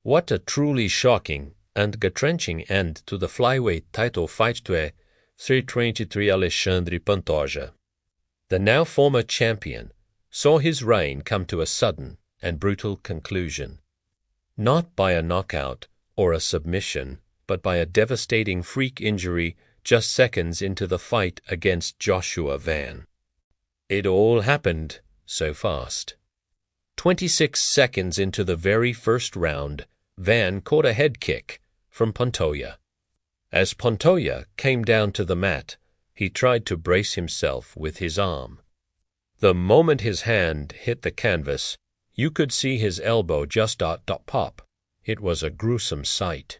What a truly shocking and gut-wrenching end to the flyweight title fight to 323 Alexandre Pantoja. The now former champion saw his reign come to a sudden and brutal conclusion. Not by a knockout or a submission, but by a devastating freak injury just seconds into the fight against Joshua Van. It all happened so fast. 26 seconds into the very first round, Van caught a head kick from Pantoja. As Pantoja came down to the mat, he tried to brace himself with his arm. The moment his hand hit the canvas, you could see his elbow just pop. It was a gruesome sight.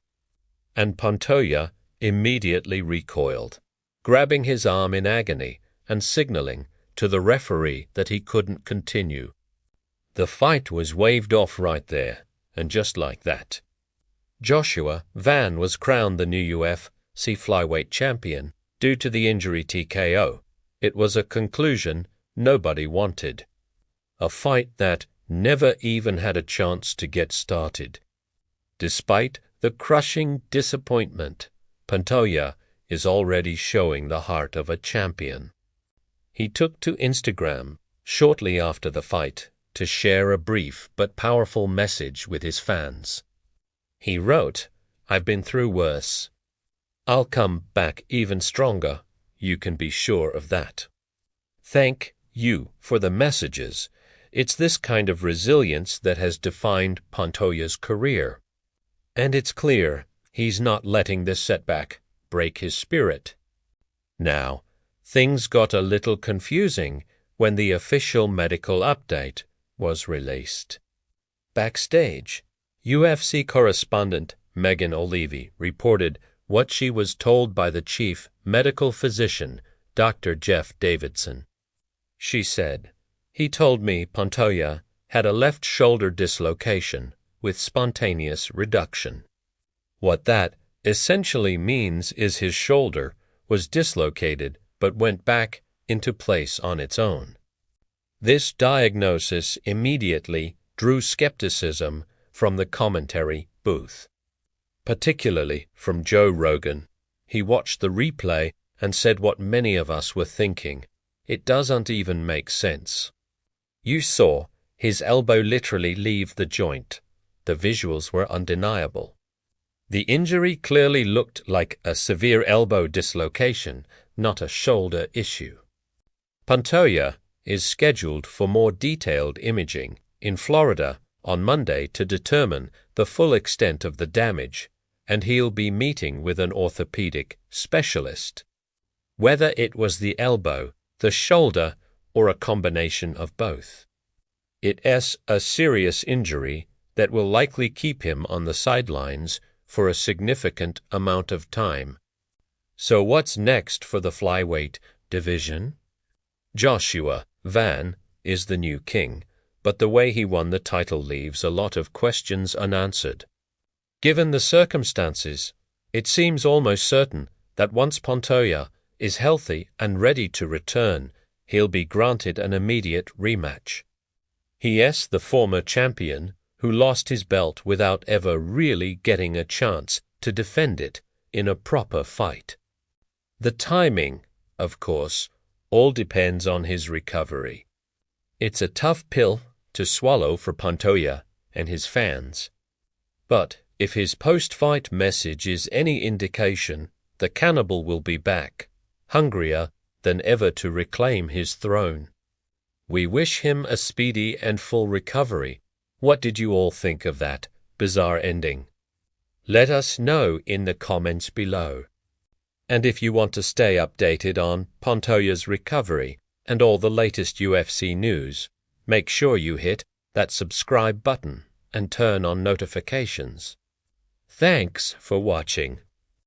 And Pantoja immediately recoiled, grabbing his arm in agony and signaling to the referee that he couldn't continue. The fight was waved off right there, and just like that. Joshua Van was crowned the new UFC flyweight champion due to the injury TKO. It was a conclusion nobody wanted. A fight that never even had a chance to get started. Despite the crushing disappointment, Pantoja is already showing the heart of a champion. He took to Instagram shortly after the fight to share a brief but powerful message with his fans. He wrote, "I've been through worse. I'll come back even stronger, you can be sure of that. Thank you for the messages. It's this kind of resilience that has defined Pantoja's career. And it's clear he's not letting this setback break his spirit." Now, things got a little confusing when the official medical update was released. Backstage, UFC correspondent Megan O'Leary reported what she was told by the chief medical physician, Dr. Jeff Davidson. She said, "He told me Pantoja had a left shoulder dislocation with spontaneous reduction. What that essentially means is his shoulder was dislocated but went back into place on its own." This diagnosis immediately drew skepticism from the commentary booth, particularly from Joe Rogan. He watched the replay and said what many of us were thinking. It doesn't even make sense. You saw his elbow literally leave the joint. The visuals were undeniable. The injury clearly looked like a severe elbow dislocation, not a shoulder issue. Pantoja is scheduled for more detailed imaging in Florida on Monday to determine the full extent of the damage, and he'll be meeting with an orthopedic specialist. Whether it was the elbow, the shoulder, or a combination of both. It's a serious injury that will likely keep him on the sidelines for a significant amount of time. So what's next for the flyweight division? Joshua Van is the new king, but the way he won the title leaves a lot of questions unanswered. Given the circumstances, it seems almost certain that once Pantoja is healthy and ready to return, he'll be granted an immediate rematch. He is the former champion who lost his belt without ever really getting a chance to defend it in a proper fight. The timing, of course, all depends on his recovery. It's a tough pill to swallow for Pantoja and his fans. But if his post-fight message is any indication, the cannibal will be back, hungrier than ever to reclaim his throne. We wish him a speedy and full recovery. What did you all think of that bizarre ending? Let us know in the comments below. And if you want to stay updated on Pantoja's recovery and all the latest UFC news, make sure you hit that subscribe button and turn on notifications. Thanks for watching.